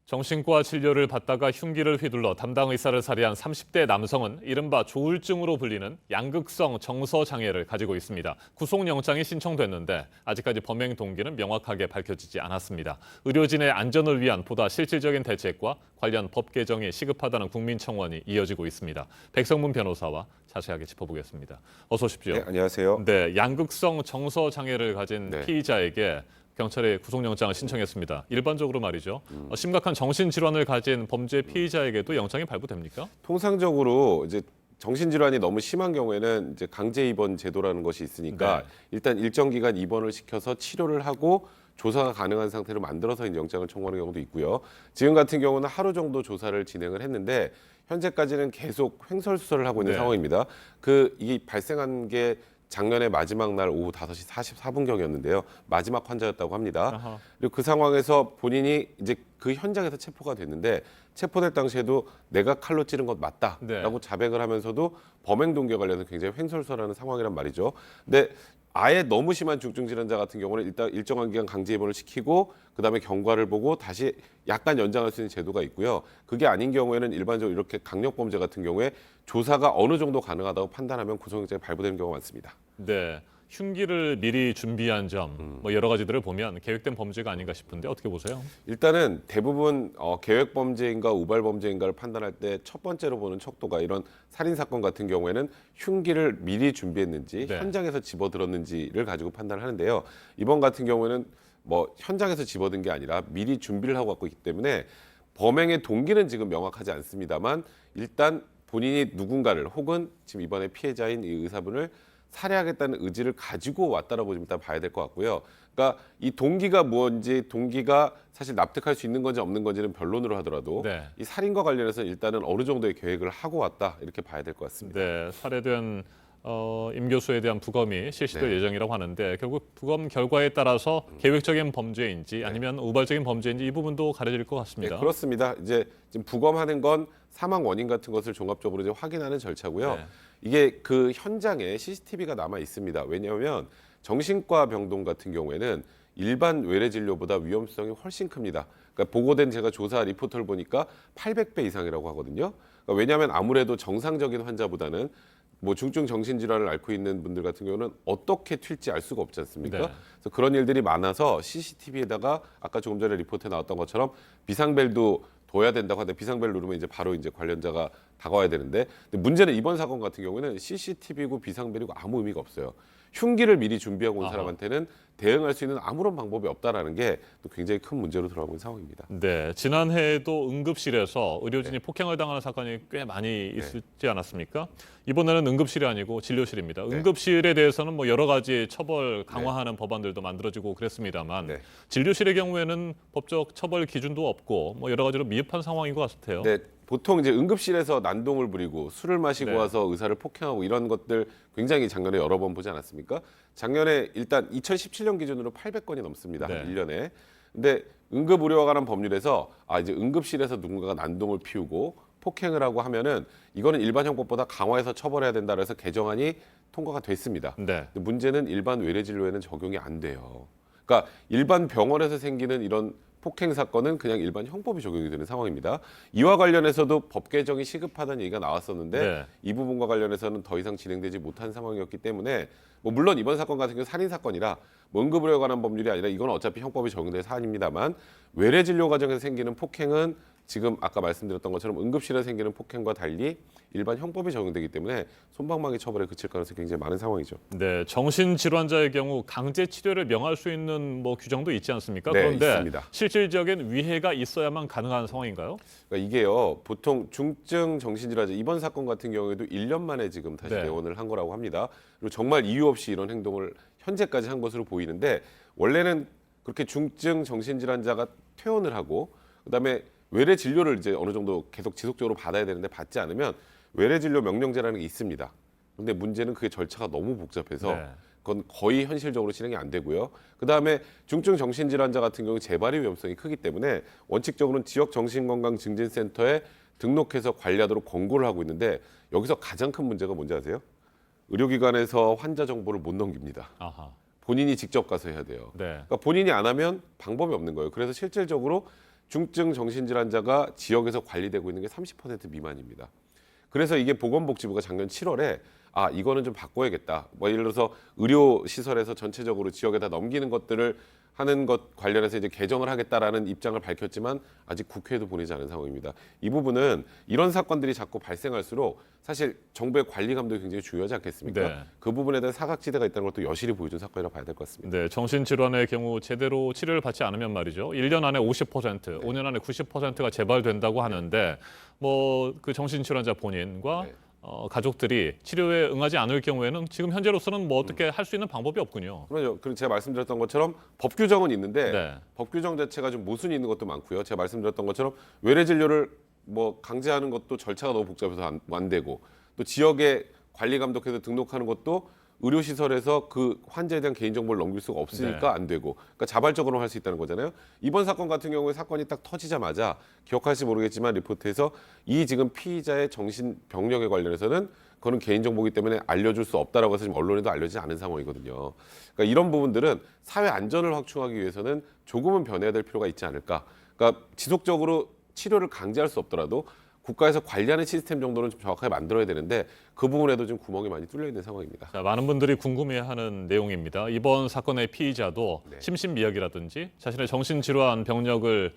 정신과 진료를 받다가 흉기를 휘둘러 담당 의사를 살해한 30대 남성은 이른바 조울증으로 불리는 양극성 정서 장애를 가지고 있습니다. 구속영장이 신청됐는데 아직까지 범행 동기는 명확하게 밝혀지지 않았습니다. 의료진의 안전을 위한 보다 실질적인 대책과 관련 법 개정이 시급하다는 국민청원이 이어지고 있습니다. 백성문 변호사와 자세하게 짚어보겠습니다. 어서 오십시오. 네, 안녕하세요. 네, 양극성 정서 장애를 가진 네. 피의자에게 경찰에 구속영장을 신청했습니다. 일반적으로 말이죠. 심각한 정신질환을 가진 범죄 피의자에게도 영장이 발부됩니까? 통상적으로 이제 정신질환이 너무 심한 경우에는 이제 강제 입원 제도라는 것이 있으니까 네. 일단 일정 기간 입원을 시켜서 치료를 하고 조사가 가능한 상태로 만들어서 이제 영장을 청구하는 경우도 있고요. 지금 같은 경우는 하루 정도 조사를 진행을 했는데 현재까지는 계속 횡설수설을 하고 있는 네. 상황입니다. 이게 발생한 게 작년에 마지막 날 오후 5시 44분경이었는데요. 마지막 환자였다고 합니다. 아하. 그리고 그 상황에서 본인이 이제 그 현장에서 체포가 됐는데 체포될 당시에도 내가 칼로 찌른 것 맞다라고 네. 자백을 하면서도 범행 동기와 관련해서 굉장히 횡설수설하는 상황이란 말이죠. 근데 아예 너무 심한 중증 질환자 같은 경우는 일단 일정한 기간 강제 입원을 시키고 그다음에 경과를 보고 다시 약간 연장할 수 있는 제도가 있고요. 그게 아닌 경우에는 일반적으로 이렇게 강력 범죄 같은 경우에 조사가 어느 정도 가능하다고 판단하면 구속영장이 발부되는 경우가 많습니다. 네, 흉기를 미리 준비한 점, 여러 가지들을 보면 계획된 범죄가 아닌가 싶은데 어떻게 보세요? 일단은 대부분 계획 범죄인가 우발 범죄인가를 판단할 때 첫 번째로 보는 척도가 이런 살인 사건 같은 경우에는 흉기를 미리 준비했는지 네. 현장에서 집어들었는지를 가지고 판단을 하는데요. 이번 같은 경우에는 뭐 현장에서 집어든 게 아니라 미리 준비를 하고 갖고 있기 때문에 범행의 동기는 지금 명확하지 않습니다만 일단 본인이 누군가를 혹은 지금 이번에 피해자인 이 의사분을 살해하겠다는 의지를 가지고 왔다라고 좀 일단 봐야 될 것 같고요. 그러니까 이 동기가 뭔지, 동기가 사실 납득할 수 있는 건지 없는 건지는 변론으로 하더라도 네. 이 살인과 관련해서 일단은 어느 정도의 계획을 하고 왔다 이렇게 봐야 될 것 같습니다. 네, 살해된 임 교수에 대한 부검이 실시될 네. 예정이라고 하는데 결국 부검 결과에 따라서 계획적인 범죄인지 아니면 우발적인 범죄인지 이 부분도 가려질 것 같습니다. 네, 그렇습니다. 이제 지금 부검하는 건 사망 원인 같은 것을 종합적으로 이제 확인하는 절차고요. 네. 이게 그 현장에 CCTV가 남아 있습니다. 왜냐하면 정신과 병동 같은 경우에는 일반 외래 진료보다 위험성이 훨씬 큽니다. 그러니까 보고된 제가 조사 리포트를 보니까 800배 이상이라고 하거든요. 그러니까 왜냐하면 아무래도 정상적인 환자보다는 뭐 중증 정신질환을 앓고 있는 분들 같은 경우는 어떻게 튈지 알 수가 없지 않습니까? 네. 그래서 그런 일들이 많아서 CCTV에다가 아까 조금 전에 리포트에 나왔던 것처럼 비상벨도 둬야 된다고 하는데 비상벨 누르면 이제 바로 이제 관련자가 다가와야 되는데 근데 문제는 이번 사건 같은 경우는 CCTV고 비상벨이고 아무 의미가 없어요. 흉기를 미리 준비하고 온 아하. 사람한테는 대응할 수 있는 아무런 방법이 없다라는 게 또 굉장히 큰 문제로 들어가고 있는 상황입니다. 네, 지난해에도 응급실에서 의료진이 네. 폭행을 당하는 사건이 꽤 많이 있었지 않았습니까? 이번에는 응급실이 아니고 진료실입니다. 네. 응급실에 대해서는 뭐 여러 가지 처벌 강화하는 법안들도 만들어지고 그랬습니다만 네. 진료실의 경우에는 법적 처벌 기준도 없고 뭐 여러 가지로 미흡한 상황인 것 같아요. 네, 보통 이제 응급실에서 난동을 부리고 술을 마시고 네. 와서 의사를 폭행하고 이런 것들 굉장히 작년에 여러 번 보지 않았습니까? 작년에 일단 2017년 기준으로 800건이 넘습니다. 네. 한 1년에. 근데 응급의료와 관한 법률에서 이제 응급실에서 누군가가 난동을 피우고 폭행을 하고 하면은 이거는 일반 형법보다 강화해서 처벌해야 된다 그래서 개정안이 통과가 됐습니다. 네. 근데 문제는 일반 외래 진료에는 적용이 안 돼요. 그러니까 일반 병원에서 생기는 이런 폭행 사건은 그냥 일반 형법이 적용이 되는 상황입니다. 이와 관련해서도 법 개정이 시급하다는 얘기가 나왔었는데 네. 이 부분과 관련해서는 더 이상 진행되지 못한 상황이었기 때문에 뭐 물론 이번 사건 같은 경우 살인 사건이라 뭐 응급의료에 관한 법률이 아니라 이건 어차피 형법이 적용될 사안입니다만 외래 진료 과정에서 생기는 폭행은 지금 아까 말씀드렸던 것처럼 응급실에 생기는 폭행과 달리 일반 형법이 적용되기 때문에 솜방망이 처벌에 그칠 가능성이 굉장히 많은 상황이죠. 네, 정신질환자의 경우 강제 치료를 명할 수 있는 뭐 규정도 있지 않습니까? 네, 그런데 있습니다. 실질적인 위해가 있어야만 가능한 상황인가요? 그러니까 이게요, 보통 중증 정신질환자 이번 사건 같은 경우에도 1년 만에 지금 다시 네. 내원을 한 거라고 합니다. 그리고 정말 이유 없이 이런 행동을 현재까지 한 것으로 보이는데 원래는 그렇게 중증 정신질환자가 퇴원을 하고 그다음에 외래 진료를 이제 어느 정도 계속 지속적으로 받아야 되는데 받지 않으면 외래 진료 명령제라는 게 있습니다. 근데 문제는 그게 절차가 너무 복잡해서 네. 그건 거의 현실적으로 진행이 안 되고요. 그다음에 중증 정신질환자 같은 경우 재발의 위험성이 크기 때문에 원칙적으로는 지역 정신건강증진센터에 등록해서 관리하도록 권고를 하고 있는데 여기서 가장 큰 문제가 뭔지 아세요? 의료기관에서 환자 정보를 못 넘깁니다. 아하. 본인이 직접 가서 해야 돼요. 네. 그러니까 본인이 안 하면 방법이 없는 거예요. 그래서 실질적으로 중증 정신질환자가 지역에서 관리되고 있는 게 30% 미만입니다. 그래서 이게 보건복지부가 작년 7월에 이거는 좀 바꿔야겠다. 뭐 예를 들어서 의료 시설에서 전체적으로 지역에다 넘기는 것들을 하는 것 관련해서 이제 개정을 하겠다라는 입장을 밝혔지만 아직 국회에도 보내지 않은 상황입니다. 이 부분은 이런 사건들이 자꾸 발생할수록 사실 정부의 관리 감독이 굉장히 중요하지 않겠습니까? 네. 그 부분에 대한 사각지대가 있다는 것도 여실히 보여준 사건이라고 봐야 될 것 같습니다. 네, 정신질환의 경우 제대로 치료를 받지 않으면 말이죠. 1년 안에 50%, 5년 안에 90%가 재발된다고 하는데 뭐 그 정신질환자 본인과 네. 가족들이 치료에 응하지 않을 경우에는 지금 현재로서는 뭐 어떻게 할 수 있는 방법이 없군요. 그럼요. 그리고 제가 말씀드렸던 것처럼 법 규정은 있는데 네. 법 규정 자체가 좀 모순이 있는 것도 많고요. 제가 말씀드렸던 것처럼 외래 진료를 뭐 강제하는 것도 절차가 너무 복잡해서 안 되고 또 지역에 관리 감독해서 등록하는 것도 의료시설에서 그 환자에 대한 개인정보를 넘길 수가 없으니까 네. 안 되고 그러니까 자발적으로 할 수 있다는 거잖아요. 이번 사건 같은 경우에 사건이 딱 터지자마자 기억하실지 모르겠지만 리포트에서 이 지금 피의자의 정신병력에 관련해서는 그거는 개인정보이기 때문에 알려줄 수 없다라고 해서 지금 언론에도 알려지지 않은 상황이거든요. 그러니까 이런 부분들은 사회 안전을 확충하기 위해서는 조금은 변해야 될 필요가 있지 않을까. 그러니까 지속적으로 치료를 강제할 수 없더라도 국가에서 관리하는 시스템 정도는 좀 정확하게 만들어야 되는데 그 부분에도 좀 구멍이 많이 뚫려 있는 상황입니다. 자, 많은 분들이 궁금해하는 내용입니다. 이번 사건의 피의자도 네. 심신미약이라든지 자신의 정신질환 병력을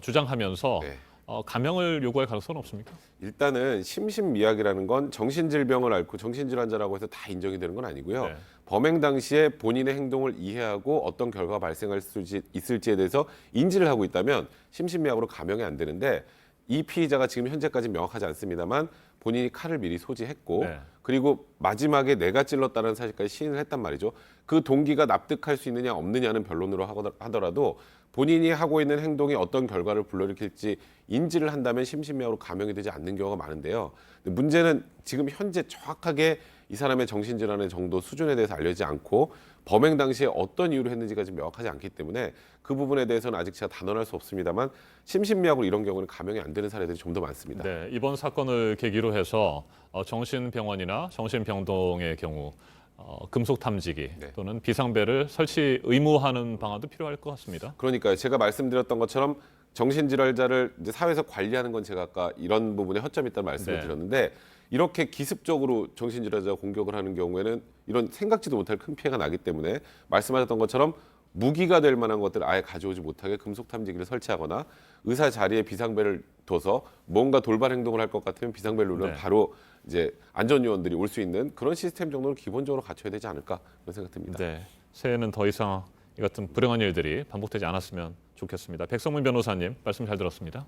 주장하면서 네. 감형을 요구할 가능성은 없습니까? 일단은 심신미약이라는 건 정신질병을 앓고 정신질환자라고 해서 다 인정이 되는 건 아니고요. 네. 범행 당시에 본인의 행동을 이해하고 어떤 결과가 발생할 수 있을지에 대해서 인지를 하고 있다면 심신미약으로 감형이 안 되는데 이 피의자가 지금 현재까지 명확하지 않습니다만 본인이 칼을 미리 소지했고 네. 그리고 마지막에 내가 찔렀다는 사실까지 시인을 했단 말이죠. 그 동기가 납득할 수 있느냐 없느냐는 변론으로 하더라도 본인이 하고 있는 행동이 어떤 결과를 불러일으킬지 인지를 한다면 심신미약으로 감형이 되지 않는 경우가 많은데요. 근데 문제는 지금 현재 정확하게 이 사람의 정신질환의 정도 수준에 대해서 알려지지 않고 범행 당시에 어떤 이유로 했는지가 지금 명확하지 않기 때문에 그 부분에 대해서는 아직 제가 단언할 수 없습니다만 심신미약으로 이런 경우는 감형이 안 되는 사례들이 좀 더 많습니다. 네, 이번 사건을 계기로 해서 정신병원이나 정신병동의 경우 금속 탐지기 네. 또는 비상벨을 설치 의무화하는 방안도 필요할 것 같습니다. 그러니까요. 제가 말씀드렸던 것처럼 정신질환자를 이제 사회에서 관리하는 건 제가 아까 이런 부분에 허점이 있다는 말씀을 네. 드렸는데 이렇게 기습적으로 정신질환자가 공격을 하는 경우에는 이런 생각지도 못할 큰 피해가 나기 때문에 말씀하셨던 것처럼 무기가 될 만한 것들을 아예 가져오지 못하게 금속 탐지기를 설치하거나 의사 자리에 비상벨을 둬서 뭔가 돌발 행동을 할 것 같으면 비상벨 누르면 네. 바로 이제 안전요원들이 올 수 있는 그런 시스템 정도는 기본적으로 갖춰야 되지 않을까 그런 생각 듭니다. 네, 새해에는 더 이상 이 같은 불행한 일들이 반복되지 않았으면 좋겠습니다. 백성문 변호사님 말씀 잘 들었습니다.